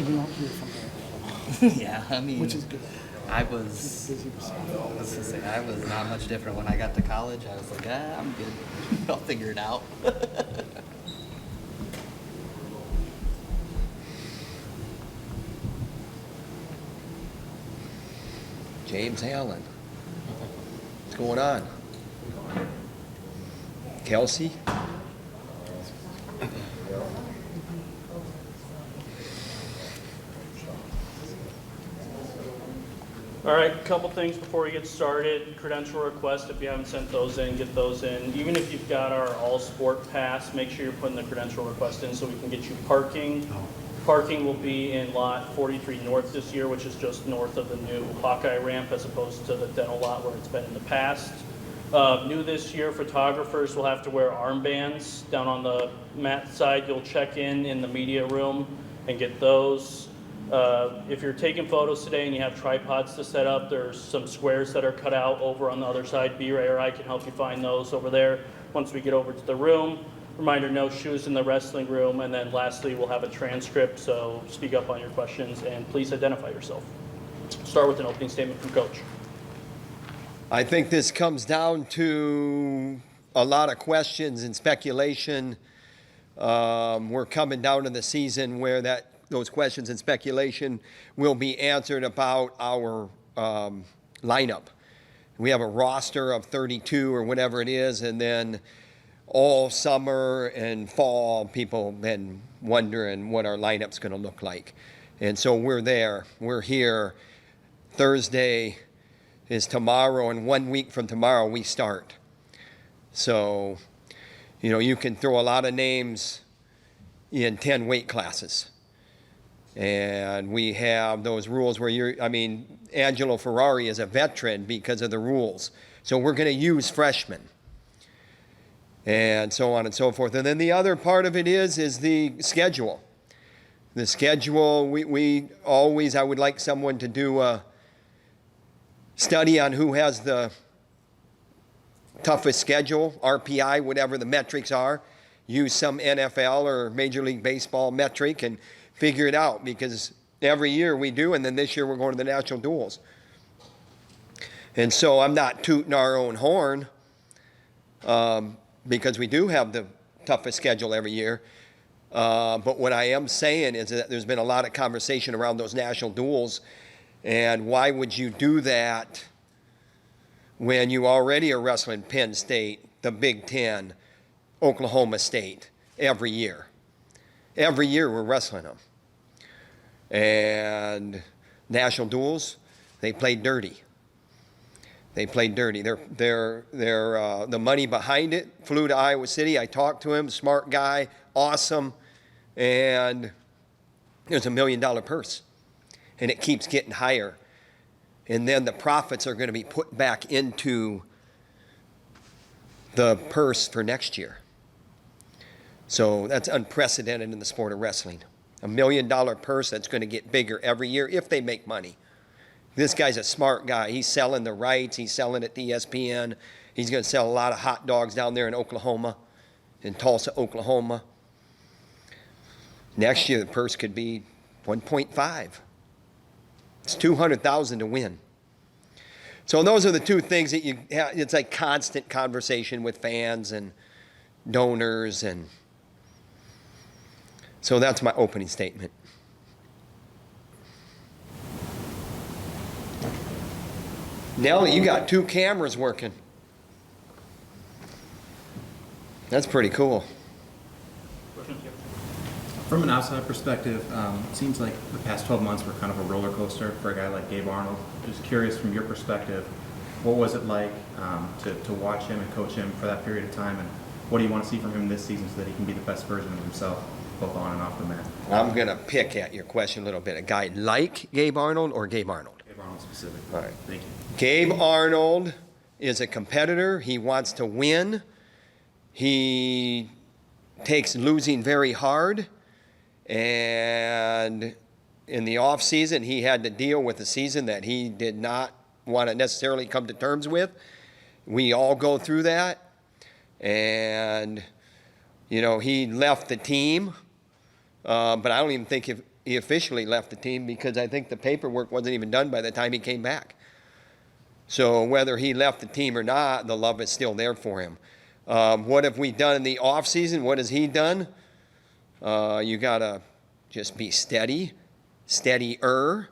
You're from there. Yeah, I mean, Which is good. I was, let's just say, I was not much different when I got to college. I was like, I'm good. I'll figure it out. James Allen. What's going on? Kelsey? All right, a couple things before we get started. Credential request, if you haven't sent those in, get those in. Even if you've got our all sport pass, make sure you're putting the credential request in so we can get you parking. Parking will be in lot 43 North this year, which is just north of the new Hawkeye ramp as opposed to the dental lot where it's been in the past. New this year, photographers will have to wear armbands. Down on the mat side, you'll check in the media room and get those. If you're taking photos today and you have tripods to set up, there's some squares that are cut out over on the other side. B-Ray or I can help you find those over there once we get over to the room. Reminder, no shoes in the wrestling room. And then lastly, we'll have a transcript, so speak up on your questions and please identify yourself. Start with an opening statement from Coach. I think this comes down to a lot of questions and speculation. We're coming down to the season where those questions and speculation will be answered about our lineup. We have a roster of 32 or whatever it is, and then all summer and fall, people been wondering what our lineup's going to look like. And so we're there. We're here. Thursday is tomorrow, and 1 week from tomorrow we start. So, you can throw a lot of names in 10 weight classes. And we have those rules where Angelo Ferrari is a veteran because of the rules. So we're going to use freshmen. And so on and so forth. And then the other part of it is the schedule. The schedule, we always, I would like someone to do a study on who has the toughest schedule, RPI, whatever the metrics are. Use some NFL or Major League Baseball metric and figure it out, because every year we do, and then this year we're going to the national duels. And so I'm not tooting our own horn, because we do have the toughest schedule every year. But what I am saying is that there's been a lot of conversation around those national duels, and why would you do that when you already are wrestling Penn State, the Big Ten, Oklahoma State every year? Every year we're wrestling them. And national duels, they play dirty. They played dirty. They're the money behind it. Flew to Iowa City. I talked to him. Smart guy, awesome, and there's $1 million purse, and it keeps getting higher. And then the profits are going to be put back into the purse for next year. So that's unprecedented in the sport of wrestling. $1 million purse that's going to get bigger every year if they make money. This guy's a smart guy. He's selling the rights. He's selling it to ESPN. He's going to sell a lot of hot dogs down there in Oklahoma, in Tulsa, Oklahoma. Next year, the purse could be 1.5. It's $200,000 to win. So those are the two things that it's like constant conversation with fans and donors, and so that's my opening statement. Nelly, you got 2 cameras working. That's pretty cool. From an outside perspective, it seems like the past 12 months were kind of a roller coaster for a guy like Gabe Arnold. Just curious from your perspective, what was it like to watch him and coach him for that period of time, and what do you want to see from him this season so that he can be the best version of himself, both on and off the mat? I'm going to pick at your question a little bit. A guy like Gabe Arnold or Gabe Arnold? Gabe Arnold specifically. All right. Thank you. Gabe Arnold is a competitor. He wants to win. He takes losing very hard. And in the off season, he had to deal with a season that he did not want to necessarily come to terms with. We all go through that. And, he left the team. But I don't even think he officially left the team because I think the paperwork wasn't even done by the time he came back. So whether he left the team or not, the love is still there for him. What have we done in the off season? What has he done? You got to just be steady, steadier,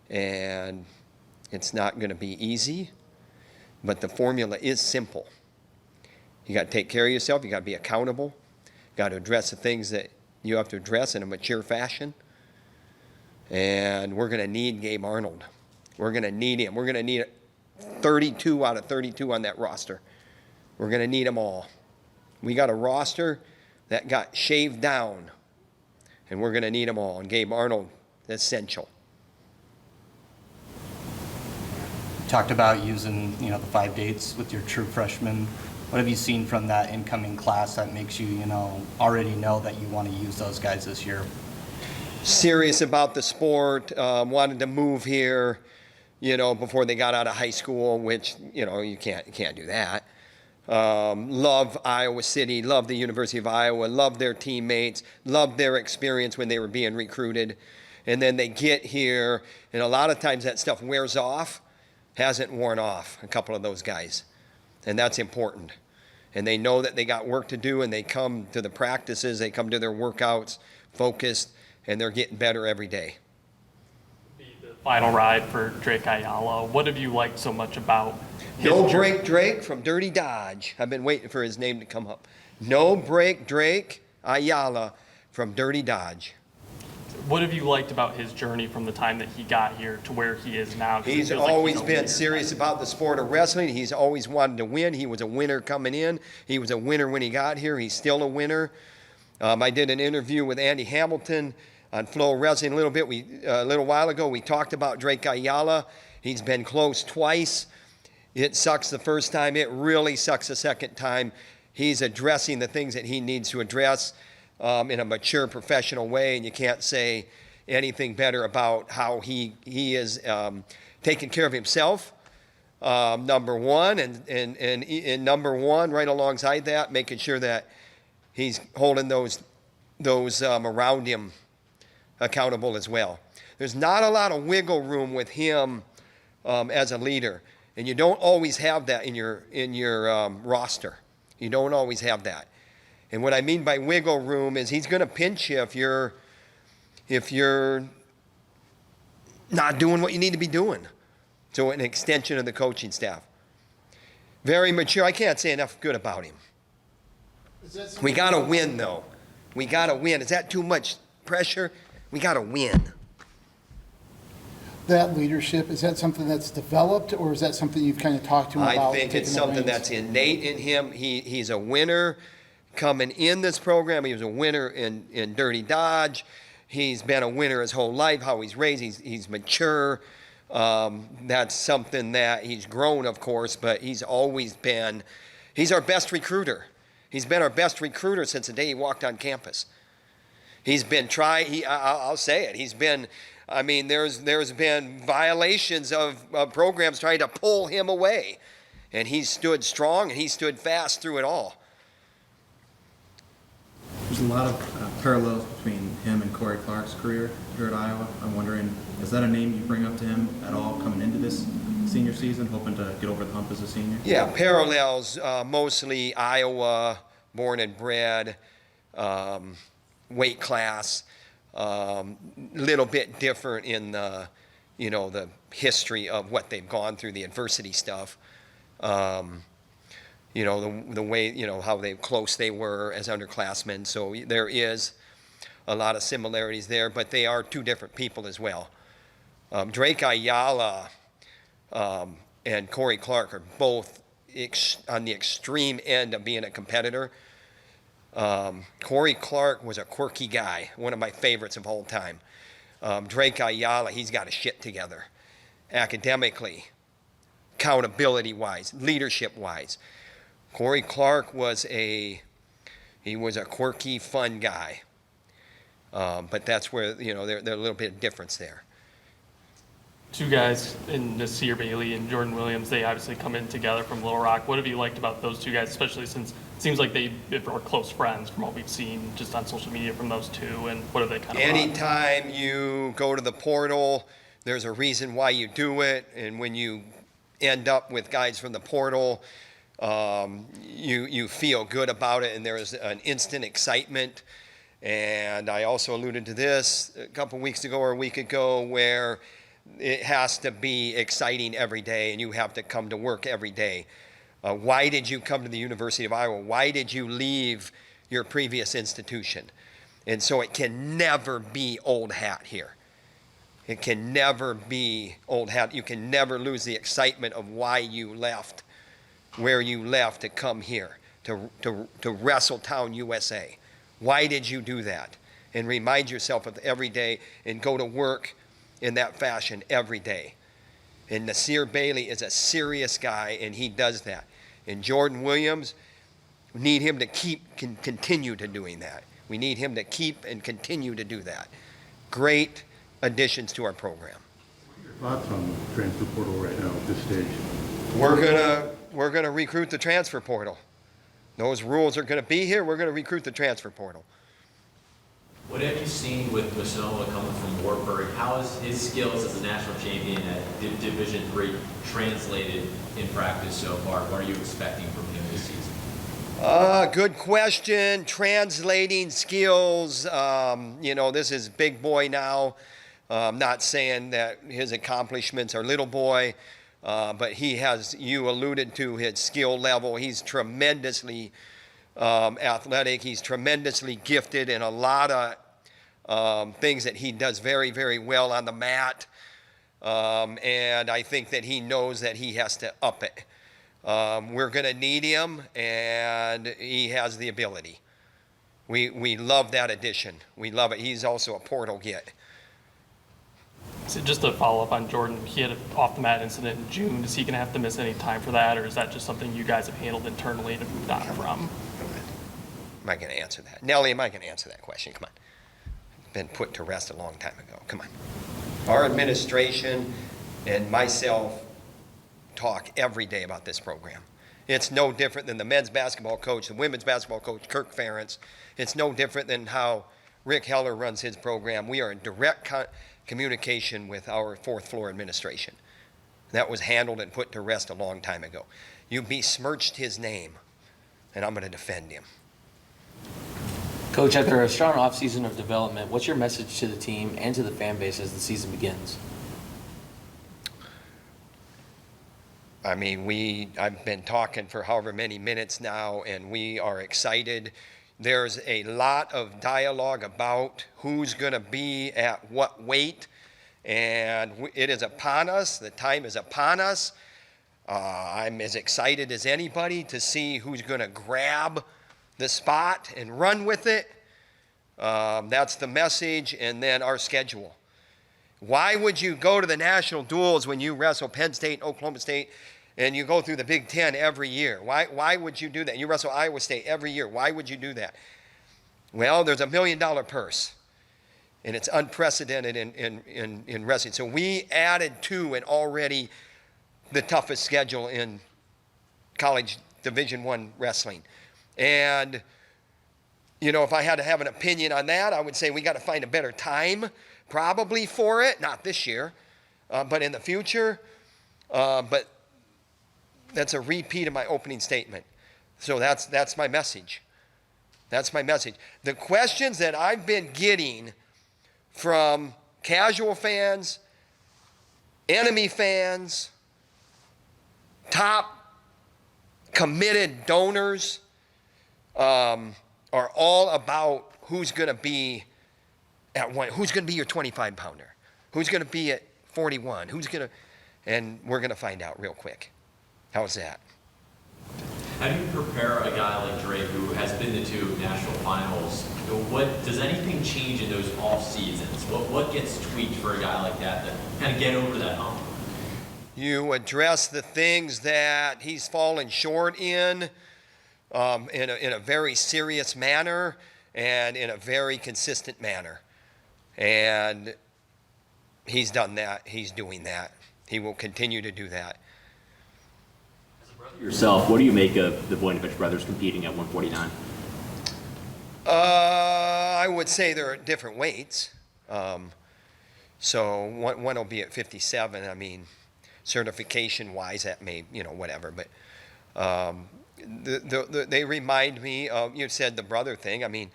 and it's not going to be easy, but the formula is simple. You got to take care of yourself. You got to be accountable. You got to address the things that you have to address in a mature fashion. And we're going to need Gabe Arnold. We're going to need him. We're going to need 32 out of 32 on that roster. We're going to need them all. We got a roster that got shaved down, and we're going to need them all. And Gabe Arnold, essential. Talked about using, the 5 dates with your true freshmen. What have you seen from that incoming class that makes you, already know that you want to use those guys this year? Serious about the sport, wanted to move here, before they got out of high school, which, you can't do that. Love Iowa City, love the University of Iowa, love their teammates, love their experience when they were being recruited. And then they get here, and a lot of times that stuff wears off, hasn't worn off, a couple of those guys. And that's important. And they know that they got work to do, and they come to the practices, they come to their workouts focused, and they're getting better every day. Be the final ride for Drake Ayala. What have you liked so much about his No journey? break Drake from Dirty Dodge. I've been waiting for his name to come up. No break Drake Ayala from Dirty Dodge. What have you liked about his journey from the time that he got here to where he is now? 'Cause it He's feels like always a been leader. serious about the sport of wrestling. He's always wanted to win. He was a winner coming in. He was a winner when he got here. He's still a winner. I did an interview with Andy Hamilton on FloWrestling a little while ago. We talked about Drake Ayala. He's been close twice. It sucks the first time. It really sucks the second time. He's addressing the things that he needs to address in a mature, professional way, and you can't say anything better about how he is taking care of himself, number one, and number one, right alongside that, making sure that he's holding those around him accountable as well. There's not a lot of wiggle room with him as a leader, and you don't always have that in your roster. You don't always have that. And what I mean by wiggle room is he's going to pinch you if you're not doing what you need to be doing. So an extension of the coaching staff. Very mature. I can't say enough good about him. We got to win, though. We got to win. Is that too much pressure? We got to win. That leadership, is that something that's developed, or is that something you've kind of talked to him about? I think it's something that's innate in him. He's a winner coming in this program. He was a winner in Dirty Dodge. He's been a winner his whole life, how he's raised. He's mature. That's something that he's grown, of course, but he's always been, he's our best recruiter. He's been our best recruiter since the day he walked on campus. He's been I'll say it. He's been, there's been violations of programs trying to pull him away. And he stood strong and he stood fast through it all. There's a lot of parallels between him and Corey Clark's career here at Iowa. I'm wondering, is that a name you bring up to him at all coming into this senior season, hoping to get over the hump as a senior? Yeah, parallels, mostly Iowa, born and bred, weight class, little bit different in the history of what they've gone through, the adversity stuff. The way, how close they were as underclassmen. So there is a lot of similarities there, but they are two different people as well. Drake Ayala and Corey Clark are both on the extreme end of being a competitor. Corey Clark was a quirky guy, one of my favorites of all time. Drake Ayala, he's got his shit together, academically, accountability-wise, leadership-wise. Corey Clark was a quirky, fun guy. But that's where, there's a little bit of difference there. Two guys in Nasir Bailey and Jordan Williams, they obviously come in together from Little Rock. What have you liked about those two guys, especially since seems like they are close friends from what we've seen just on social media from those two, and what are they kind of about? Anytime you go to the portal, there's a reason why you do it, and when you end up with guys from the portal, you feel good about it, and there's an instant excitement. And I also alluded to this a couple weeks ago or a week ago, where it has to be exciting every day, and you have to come to work every day. Why did you come to the University of Iowa? Why did you leave your previous institution? And so it can never be old hat here. It can never be old hat. You can never lose the excitement of why you left, where you left to come here, to Wrestletown, USA. Why did you do that? And remind yourself of every day and go to work in that fashion every day. And Nasir Bailey is a serious guy, and he does that. And Jordan Williams, we need him to continue to doing that. We need him to keep and continue to do that. Great additions to our program. What are your thoughts on the transfer portal right now at this stage? We're gonna recruit the transfer portal. Those rules are gonna be here. We're gonna recruit the transfer portal. What have you seen with Masonova coming from Wartburg? How has his skills as a national champion at Division III translated in practice so far? What are you expecting from him this season? Good question. Translating skills. This is big boy now. I'm not saying that his accomplishments are little boy, but he has, you alluded to his skill level. He's tremendously athletic. He's tremendously gifted in a lot of things that he does very, very well on the mat. And I think that he knows that he has to up it. We're going to need him, and he has the ability. We love that addition. We love it. He's also a portal get. So just to follow up on Jordan, he had an off-the-mat incident in June. Is he going to have to miss any time for that, or is that just something you guys have handled internally to move on from? Am I going to answer that? Nellie, am I going to answer that question? Come on. It's been put to rest a long time ago. Come on. Our administration and myself talk every day about this program. It's no different than the men's basketball coach, the women's basketball coach, Kirk Ferentz. It's no different than how Rick Heller runs his program. We are in direct communication with our fourth floor administration. That was handled and put to rest a long time ago. You besmirched his name, and I'm going to defend him. Coach, after a strong offseason of development, what's your message to the team and to the fan base as the season begins? I mean, I've been talking for however many minutes now, and we are excited. There's a lot of dialogue about who's going to be at what weight, and it is upon us. The time is upon us. I'm as excited as anybody to see who's going to grab the spot and run with it. That's the message, and then our schedule. Why would you go to the national duels when you wrestle Penn State and Oklahoma State and you go through the Big Ten every year? Why would you do that? You wrestle Iowa State every year. Why would you do that? Well, there's $1 million purse, and it's unprecedented in wrestling. So we added to an already the toughest schedule in college Division I wrestling. And, if I had to have an opinion on that, I would say we got to find a better time probably for it. Not this year, but in the future. But that's a repeat of my opening statement. So that's my message. That's my message. The questions that I've been getting from casual fans, enemy fans, top committed donors are all about who's going to be at one, who's going to be your 25-pounder, who's going to be at 41, and we're going to find out real quick. How's that? How do you prepare a guy like Drake who has been to 2 national finals? What does anything change in those off seasons? What gets tweaked for a guy like that to kind of get over that hump? You address the things that he's fallen short in a very serious manner and in a very consistent manner. And he's done that. He's doing that. He will continue to do that. As a brother Yourself, what do you make of the Voinovich brothers competing at 149? I would say they're at different weights. So one will be at 57. I mean, certification-wise, that may, whatever. But they remind me of, you said the brother thing. I mean,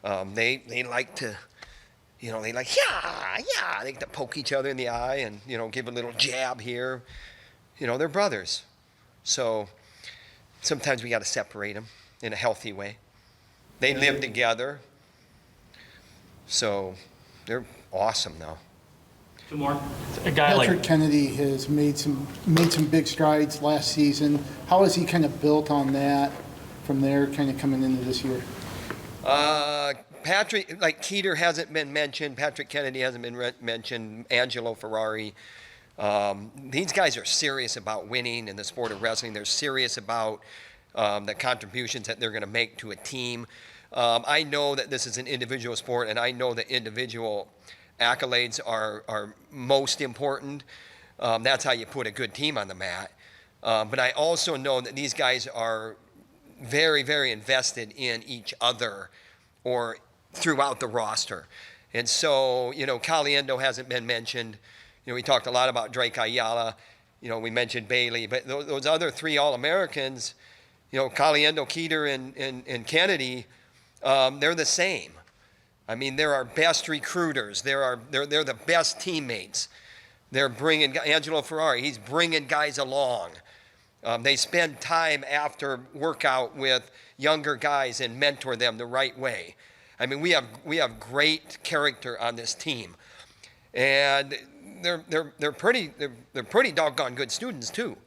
they like to, yeah. They like to poke each other in the eye and, give a little jab here. They're brothers. So sometimes we got to separate them in a healthy way. They live together. So they're awesome now. Two more. A guy like Patrick Kennedy has made some big strides last season. How has he kind of built on that from there, kind of coming into this year? Patrick, like Keeter hasn't been mentioned. Patrick Kennedy hasn't been mentioned. Angelo Ferrari. These guys are serious about winning in the sport of wrestling. They're serious about the contributions that they're going to make to a team. I know that this is an individual sport, and I know that individual accolades are most important. That's how you put a good team on the mat. But I also know that these guys are very, very invested in each other or throughout the roster. And so, Caliendo hasn't been mentioned. We talked a lot about Drake Ayala. We mentioned Bailey. But those other three All-Americans, Caliendo, Keeter, and Kennedy, they're the same. I mean, they're our best recruiters. They're the best teammates. They're bringing Angelo Ferrari. He's bringing guys along. They spend time after workout with younger guys and mentor them the right way. I mean, we have great character on this team, and they're pretty doggone good students too.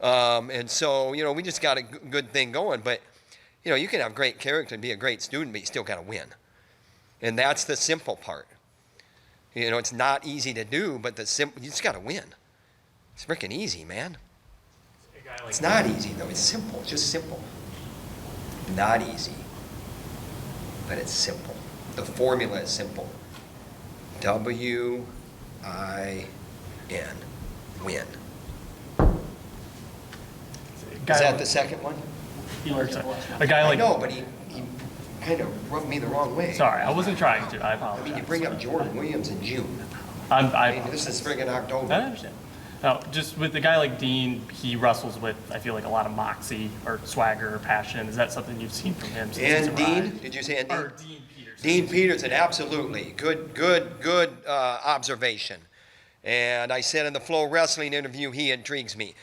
And so we just got a good thing going. But you can have great character and be a great student, but you still got to win. And that's the simple part. It's not easy to do, but you just got to win. It's freaking easy, man. It's not easy, though. It's simple. It's just simple. Not easy, but it's simple. The formula is simple. W-I-N. Win. Is that the second one? A guy like I know, but he kind of rubbed me the wrong way. Sorry, I wasn't trying to. I I apologize. mean, you bring up Jordan Williams in June. I This is friggin' October. I understand. No, just with a guy like Dean, he wrestles with, I feel like, a lot of moxie or swagger or passion. Is that something you've seen from him since And he's Dean, arrived? did you say and Dean? Or Dean Peterson. Dean Peterson, absolutely. Good observation. And I said in the FloWrestling interview, he intrigues me.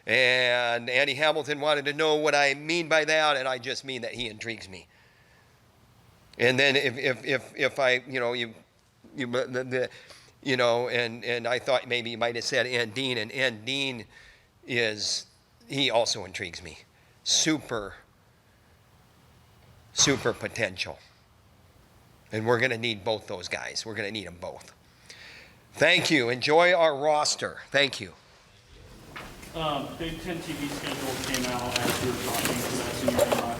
And Andy Hamilton wanted to know what I mean by that, and I just mean that he intrigues me. And then if I, and I thought maybe you might have said and Dean he also intrigues me. Super potential. And we're going to need both those guys. We're going to need them both. Thank you. Enjoy our roster. Thank you. Big Ten TV schedule came out as we were talking to that senior